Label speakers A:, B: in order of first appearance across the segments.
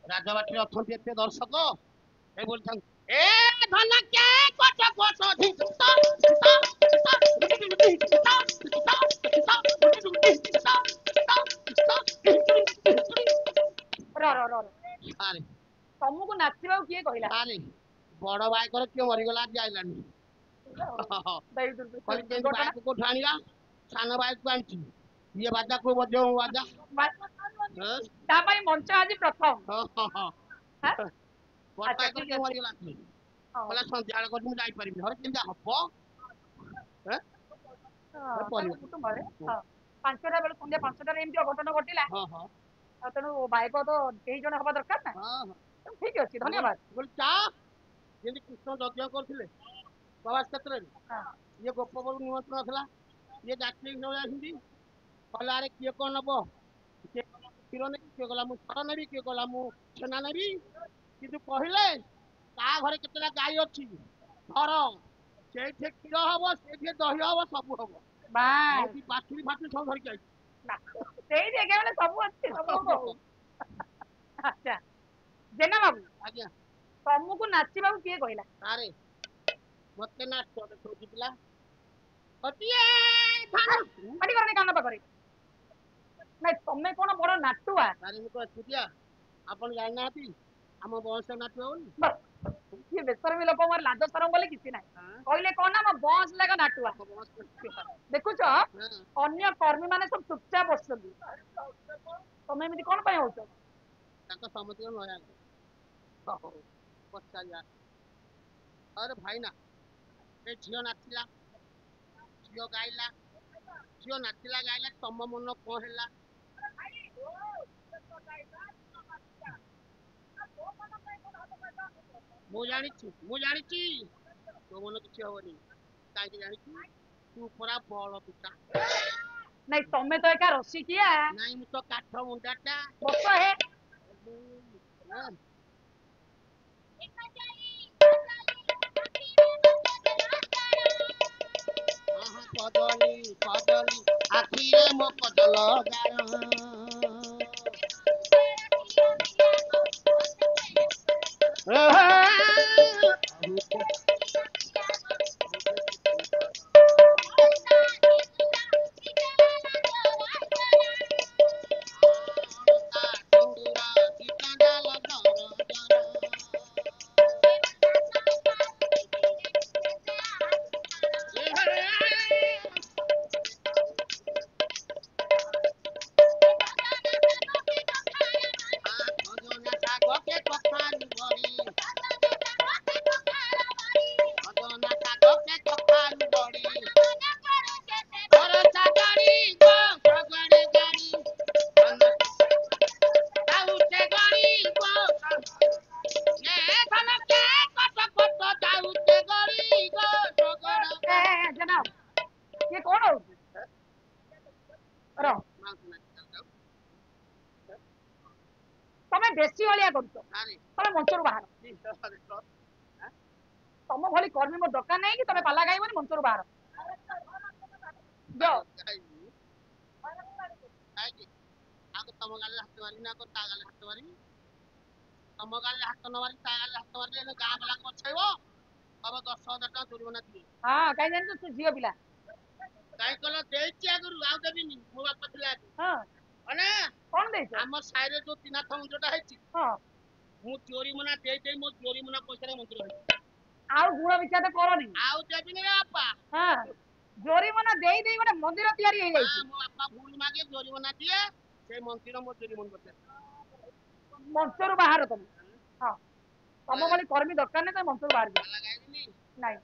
A: ରାଜବାଟୀରେ ଅଛନ୍ତି ଏତେ ଦର୍ଶକ ଏ ବୋଲିଥାନ୍ତି ଏ ଧନ କେ କୋଚ କୋଚ
B: ତମକୁ ନାଚିବାକୁ କିଏ କହିଲା?
A: ବଡ ଭାଇଙ୍କର କିଏ ମରିଗଲା ଆଜି ଆଇଲାନି ବାଇକ କୋଉଠୁ ଆଣିବା ସାନ ବାଇକ ଆଣିଛି ଇଏ ବାଜା କୋଉ ବଜ ବାଜା
B: ତା ପାଇଁ ମଞ୍ଚ ଆଜି ପ୍ରଥମ
A: ମରିଗଲା କହିଲା ସନ୍ଧ୍ୟାବେଳେ କରି ମୁଁ ଯାଇପାରିବିନି ଘରେ କେମିତି ହବ
B: ପାଞ୍ଚଟା ବେଳେ ସନ୍ଧ୍ୟା 5টাରେ ଏମିତି ଅଘଟଣ ଘଟିଲା ତେଣୁ ବାଇକ ତ କେହି ଜଣ ହବା ଦରକାର ନା ଠିକ ଅଛି ଧନ୍ୟବାଦ
A: ଯେମିତି କୃଷ୍ଣ ଯଜ୍ଞ କରୁଥିଲେ ପ୍ରଭାସ କ୍ଷେତ୍ରରେ ଇଏ ଗୋପବନ୍ଧୁ ନିମନ୍ତ୍ରଣ ଥିଲା ଇଏ ଯାତ୍ରୀ ଆସିନ୍ତି କହିଲା ଆରେ କିଏ କଣ ନବ କିଏ କ୍ଷୀର ନେବି କିଏ ଗଲା ମୁଁ ସର ନେବି କିଏ ଗଲା ମୁଁ ଛେନା ନେବି କିନ୍ତୁ କହିଲେ କାହା ଘରେ କେତେଟା ଗାଈ ଅଛି ଧର ସେଇଠି କ୍ଷୀର ହବ ସେଇଠି ଦହି ହବ ସବୁ ହବ ବାଛୁରୀ ଫାଛୁରୀ ସବୁ ଧରିକି ଆଇଛି
B: ସେଇଠି ଏକାବେଳେ ସବୁ ଅଛି ସବୁ ଆଚ୍ଛା ଜେନା ବାବୁ
A: ଆଜ୍ଞା
B: ତମକୁ ନାଚିବାକୁ କିଏ କହିଲା?
A: ଆରେ ମତେ ନାଚ ଦେଖଉଛି ପିଲା
B: କାନ ପାଖରେ ନାଇଁ ତମେ କଣ ବଡ ନାଟୁଆ?
A: ମୁଁ ତ ଏକୁଟିଆ ଆପଣ ଜାଣିନାହାନ୍ତି ଆମ ବୟସ ନାଟୁଆ ବୋଲି
B: କିଏ ବେସରମୀ ଲୋକ ମୋର ଲାଜ ସରମ ବୋଲି କିଛି ନାହିଁ କହିଲେ କଣ ନା ମୋ ବସ୍ ଲାଗ ନାଟୁଆ ଦେଖୁଛ ଅନ୍ୟ କର୍ମୀ ମାନେ ସବୁ ଚୁପଚାପ ବସୁଛନ୍ତି ତମେ ଏମିତି କଣ ପାଇଁ ହଉଛ?
A: ତାଙ୍କ ସମସ୍ତ ନୟା ପଚାରିବା ଆରେ ଭାଇନା ଏ ଝିଅ ନାଚିଲା ଝିଅ ଗାଇଲା ଝିଅ ନାଚିଲା ଗାଇଲା ତମ ମନ କଣ ହେଲା? ମୁଁ ଜାଣିଛି ତୋ ମନ କିଛି ହବନି କାହିଁକି ଜାଣିଛୁ ତୁ ପରା ବଳ ପିଠା
B: ନାଇଁ ତମେ ତ ଏକା ରସିକିଆ
A: ନାଇଁ ମୁଁ ତ କାଠ ମୁଣ୍ଡାଟା
B: ବସ ହେ
A: କଦଳୀ କଦଳୀ ଆଖିରେ ମୋ କଦଳ
B: ତମେ ବେଶୀ ଅଳିଆ କରୁଛ ତମେ ମଞ୍ଚରୁ ବାହାର ତମ ଭଳି କର୍ମୀ ମୋ ଦରକାର ନାହିଁ କି ତମେ ପାଲା ଗାଇବନି ମଞ୍ଚରୁ ବାହାର
A: ତମ ଗାଲେ ହାତ ମାରିବି ନା ତା ଗାଲେ ହାତ ମାରିବି ତମ ଗାଲେ ହାତ ନ ମାରି ତା ଗାଲେ ହାତ ମାରିଲେ ଗାଁ ବାଲା ପଛେଇବ ହବ 10,000 ଟଙ୍କା ଜୋରିମାନା ଦିଏ
B: କାଇଁ ଜାଣିଛୁ ତୁ ଝିଅ ପିଲା
A: କାଇଁ କହିଲ ଦେଇଛି ଆଗରୁ ଆଉ ଦେବିନି ମୋ ବାପା ଥିଲା
B: କଣ ଦେଇଛ
A: ଆମ ସାହିରେ ଯୋଉ ତିନାଥ ମନ୍ଦିରଟା ହେଇଛି ମୁଁ ଜୋରିମାନା ଦେଇ ମୋ ଜୋରିମାନା ପଇସାରେ ମନ୍ଦିର ହେଇଛି
B: ଆଉ ଗୁଣ ବିଚାର କରନି
A: ଆଉ ଦେବିନି ବାପା
B: ଜୋରିମାନା ଦେଇ ଗୋଟେ ମନ୍ଦିର ତିଆରି ହେଇଯାଇଛି
A: ମୋ ବାପା ଭୁଲ ମାଗେ ଜୋରିମାନା ଦିଏ ସେ ମନ୍ଦିର ମୋ ଜୋରିମାନା
B: ମଞ୍ଚରୁ ବାହାର ତମେ ତମ ଭଳି କର୍ମୀ ଦରକାର ନାହିଁ ତମେ ମଞ୍ଚରୁ ବାହାର ନାଇଁ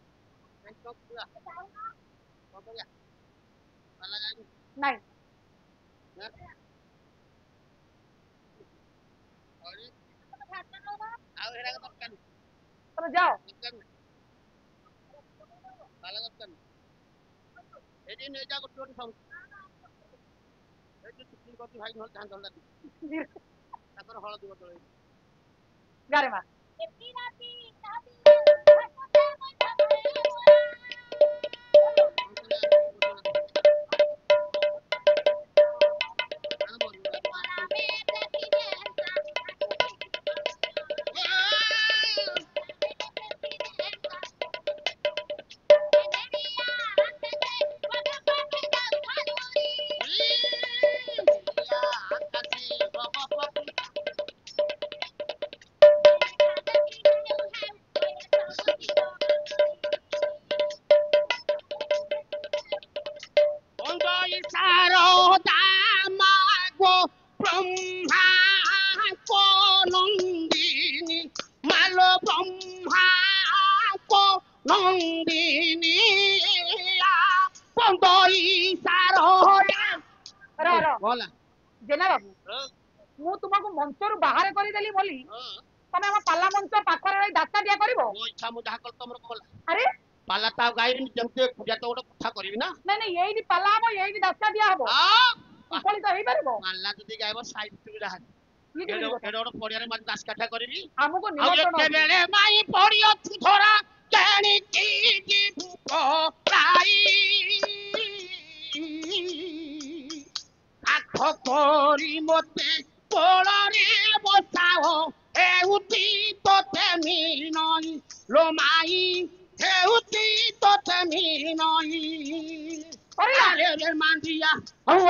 B: ନାଇଁ
A: ଆଉ ଏରା ଦରକାର
B: ତମେ ଯାଅ
A: ଏଠି ନେଇଯା ଗୋଟେ ସବୁ ଏଠି ଚୁକ୍ତି କରିଛି ଭାଇ ନହେଲେ ଧାନ ଦଣ୍ଡା ତାଙ୍କର ହଳଦୀ ବଦଳ
B: ଗାରେ ମା
A: ব্রহ্মা নন্দিনী মালো ব্রহ্মা নন্দিনী পন্দই সারয়া
B: ର ଜେନା ବାବୁ ମୁଁ ତୁମକୁ ମଞ୍ଚରୁ ବାହାର କରିଦେଲି ବୋଲି ତମେ ଆମ ପାଲା ମଞ୍ଚ ପାଖରେ ରହି ଦାସ୍ତାଦିଆ କରିବ
A: ମୋ ଇଚ୍ଛା ମୁଁ ଯାହା କଲି ତମର କଲା
B: ଆରେ
A: ପାଲା ତ ଆଉ ଗାଇବିନି ଯେମିତି ଏକୁଟିଆ ତ ଗୋଟେ କଥା କରିବି ନା
B: ନାଇଁ ନାଇଁ ଏଇଠି ପାଲା ହବ ଏଇଠି ଦାସ୍ତାଦିଆ ହବ ଉପଳିତ ହେଇପାରିବ
A: ପାଲା ଯଦି ଗାଇବ ସାହିତ୍ୟ ଯାହାନି
B: ଇଏ କେମିତି କଥା?
A: ଏଡେ ଗୋଟେ ପଡିଆରେ ମାରି ଦାସ କାଠା କରିବି
B: ଆମକୁ
A: ଆଉ
B: ନିମନ୍ତ୍ରଣ ଅଛି।
A: ଏତେବେଳେ ମାଇ ପଡିଅଛୁ ଧରା କେଣିକି ଯିବୁ ପଳାଇ ଆଠ କରି ମତେ କୋଳରେ ବସାଅ ହେଉଛି ତୋତେ ମିନଇ ଲୋ ମାଇ ହେଉଛି ତୋତେ ମିନଇ আরে রে মান্ডিয়া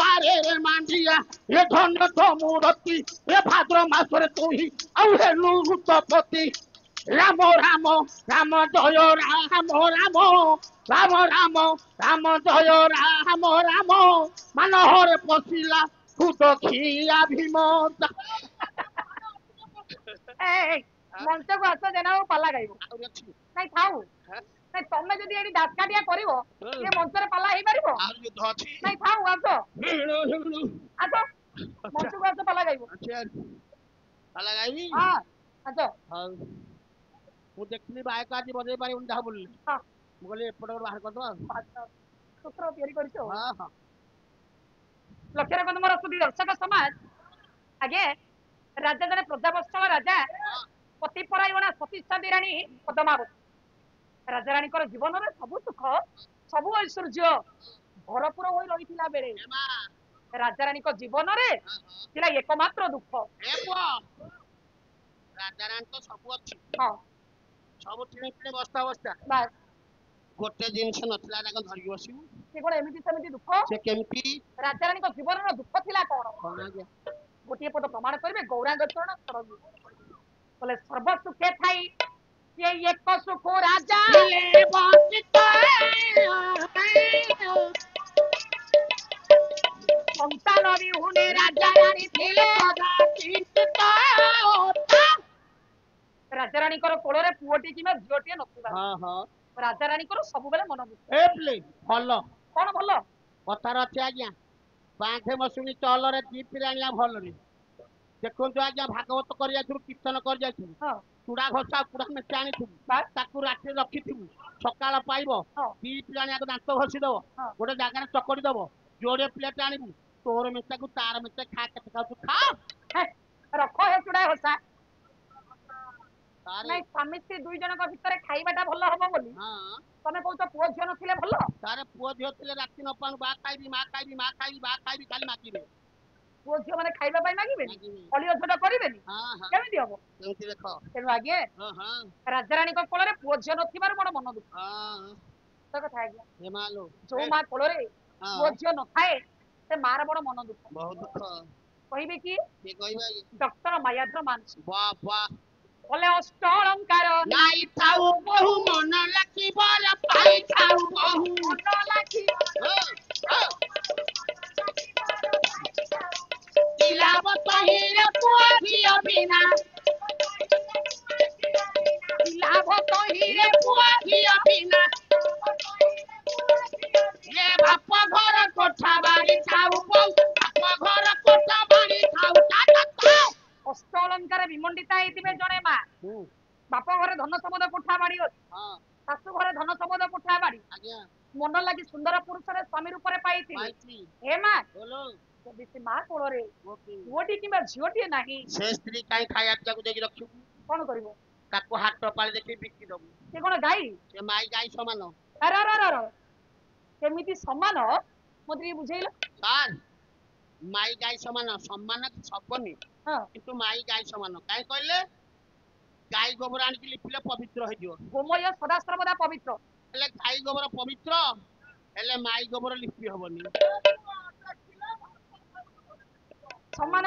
A: আরে রে মান্ডিয়া এ ধন্য তো মূরতি এ ভাদ্র মাসরে তুই ଆଉ ହେଲୁ ରୂପପତି ରାମ ରାମ ରାମ ଜୟ ରାମ ରାମ ରାମ ରାମ ରାମ ଜୟ ରାମ ରାମ ମାନହରେ ପଶିଲା ଖୁଦ ଖିଆ ଭୀମ
B: ମଞ୍ଚକୁ ଆସ ଜେନା ବାବୁ ପାଲା ଗାଇବ ନାଇଁ ଥାଉ ନାଇଁ ତମେ ଯଦି ଏଠି ଦାସ୍କାଠିଆ କରିବ ଇଏ ମଞ୍ଚରେ ପାଲା ହେଇପାରିବ ନାଇଁ ଥାଉ ଆସ ଆସ ମଞ୍ଚକୁ ଆସ ପାଲା ଗାଇବ
A: ପାଲା ଗାଇବି
B: ହଁ ଆସ
A: ହଉ ମୁଁ ଦେଖିଲି ବାୟକ ଆଜି ବଜେଇ ପାରିବୁନି ଯାହା ବୋଲିଲି ମୁଁ କହିଲି ଏପଟେ ବାହାର କରିଦବା
B: ସୂତ୍ର ତିଆରି କରିଛ
A: ହଁ ହଁ
B: ଲକ୍ଷ୍ୟ ରଖନ୍ତୁ ମୋର ସ୍ତୁତି ଦର୍ଶକ ସମାଜ ଆଜ୍ଞା ରାଜା ଜଣେ ପ୍ରଜାବତ୍ସଳ ରାଜା ପତିପରାୟଣା ସତୀସାଧୀ ରାଣୀ ପଦ୍ମାବତୀ ରାଜାରାଣୀଙ୍କର ଜୀବନରେ ସବୁ ସୁଖ ସବୁ ଐଶ୍ୱର୍ଯ୍ୟ ଭରପୁର ହୋଇ ରହିଥିଲା ବେଳେ ରାଜାରାଣୀଙ୍କ ଜୀବନରେ ଥିଲା ଏକମାତ୍ର ଦୁଃଖ
A: ରାଜାରାଣୀ ତ ସବୁ ଅଛି
B: ହଁ
A: ସବୁ ଟିଣି ଟିଣି ବସ୍ତା ବସ୍ତା
B: ବାସ୍
A: ଗୋଟେ ଜିନିଷ ନଥିଲା ତାକୁ ଧରିକି ବସିବୁ
B: ସେ କଣ ଏମିତି ସେମିତି ଦୁଃଖ
A: ସେ କେମିତି
B: ରାଜାରାଣୀଙ୍କ ଜୀବନର ଦୁଃଖ ଥିଲା କଣ
A: ଆଜ୍ଞା
B: ଗୋଟିଏ ପଦ ପ୍ରମାଣ କରିବେ ଗୌରାଙ୍ଗ ଚରଣ ସରଗୁ ବୋଲେ ସର୍ବ ସୁଖେ ଥାଇ ସେ ଏକ ସୁଖ ରାଜା ସନ୍ତାନ ବିହୁନେ ରାଜାରାଣୀ ଥିଲେ ରାଜାରାଣୀଙ୍କର କୋଳରେ ପୁଅଟି କିମ୍ବା ଝିଅଟିଏ ନଥିଲା ରାଜାରାଣୀଙ୍କର ସବୁବେଳେ ମନ ଦୁଃଖ
A: ଭଲ
B: କଣ ଭଲ
A: କଥାର ଅଛି ଆଜ୍ଞା ବାଁଠେ ମଶୁଣି ଚଲରେ ଦୀପରେ ଆଣିବା ଭଲରେ ଦେଖନ୍ତୁ ଆଜ୍ଞା ଭାଗବତ କରି ଯାଇଥିବୁ କୀର୍ତ୍ତନ କରି ଯାଇଥିବୁ ଚୁଡା ଘଷା ପୁରା ମେଞ୍ଚେ ଆଣିଥିବୁ ତାକୁ ରାତିରେ ରଖିଥିବୁ ସକାଳ ପାଇବ ଦୀପରେ ଆଣିବାକୁ ଦାନ୍ତ ଘଷି ଦବ ଗୋଟେ ଜାଗାରେ ଚକଡି ଦବ ଯୋଡେ ପ୍ଲେଟ ଆଣିବୁ ତୋର ମେଚାକୁ ତାର ମେଚା ଖା କେତେ ଖାଉଛୁ ଖା
B: ରଖ ହେ ଚୁଡା ଘଷା ନାଇଁ ସ୍ୱାମୀ ସ୍ତ୍ରୀ ଦୁଇ ଜଣଙ୍କ ଭିତରେ ଖାଇବାଟା ଭଲ ହବ ବୋଲି ତମେ କହୁଛ ପୁଅ ଝିଅ ନଥିଲେ ଭଲ
A: ତାର ପୁଅ ଝିଅ ଥିଲେ ରାତି ନ ପାଉଁ ବା ଖାଇବି ମା ଖାଇବି ମା ଖାଇବି ବା ଖାଇବି ଖାଲି ମାଗିବେ
B: ପୁଅ ଝିଅ ମାନେ ଖାଇବା ପାଇଁ ମାଗିବେନି ଅଳିଅ ଝୋଟ କରିବେନି କେମିତି ହବ
A: ଦେଖ
B: ତେଣୁ ଆଜ୍ଞା ରାଜାରାଣୀଙ୍କ କୋଳରେ ପୁଅ ଝିଅ ନଥିବାରୁ ମୋର ମନ ଦୁଃଖ କଥା ଆଜ୍ଞା ଯୋଉ ମା କୋଳରେ ପୁଅ ଝିଅ ନଥାଏ ସେ ମାର ବଡ ମନ ଦୁଃଖ କହିବେ କି ଡକ୍ଟର ମାୟାଧର ମାନସ ବୋଲେ ଅଷ୍ଟ ଅଳଙ୍କାର
A: ନାଇଁ ଥାଉ ବହୁ ମନ ଲାଖି ବଲ ପାଇଥାଉ ବହୁ
B: ମନ ଲାଖି
A: ଲାଭ ତହିଁରେ ପୁଅ ଝିଅ ବିନା ଲାଭ ତହିଁରେ ପୁଅ ଝିଅ ବିନା ଏ ବାପ ଘର କୋଠା ବାଡି ଥାଉ ବହୁ ବାପ ଘର କୋଠା ବାଡି ଥାଉ
B: ଅଷ୍ଟ ଅଳଙ୍କାର ବିମଣ୍ଡିତା ହେଇଥିବେ ଜଣେ ମା ବାପ ଘରେ ଧନ ସମ୍ପଦ କୋଠା ବାଡି ଅଛି ଶାଶୁ ଘରେ ଧନ ସମ୍ପଦ କୋଠା ବାଡି ମନ ଲାଗି ସୁନ୍ଦର ପୁରୁଷରେ ସ୍ୱାମୀ ରୂପରେ ପାଇଥିଲି ହେ ମା ଯଦି ସେ ମା କୋଳରେ
A: ଓକେ
B: ପୁଅଟି କିମ୍ବା ଝିଅଟିଏ ନାହିଁ
A: ସେ ସ୍ତ୍ରୀ କାହିଁ ଖାଇବା ପିଇବାକୁ ଦେଇକି ରଖିବୁ
B: କଣ କରିବ?
A: ତାକୁ ହାଟ ପାଳି ଦେଖି ବିକି ଦବୁ
B: ସେ କଣ ଗାଈ?
A: ସେ ମାଇ ଗାଈ ସମାନ
B: ଆର ଆର ଆର ଆର। କେମିତି ସମାନ ମତେ ଟିକେ ବୁଝେଇଲ।
A: ସାର୍ ମାଇ ଗାଈ ସମାନ ସମାନ ହବନି
B: ହଁ
A: କିନ୍ତୁ ମାଇ ଗାଈ ସମାନ କାହିଁ କହିଲେ ଗାଈ ଗୋବର ଆଣିକି ଲିପିଲେ ପବିତ୍ର ହେଇଯିବ
B: ଗୋମୟ ସଦା ସର୍ବଦା ପବିତ୍ର।
A: ହେଲେ ଗାଈ ଗୋବର ପବିତ୍ର ହେଲେ ମାଇ ଗୋବର ଲିପି ହବନି
B: ସମାନ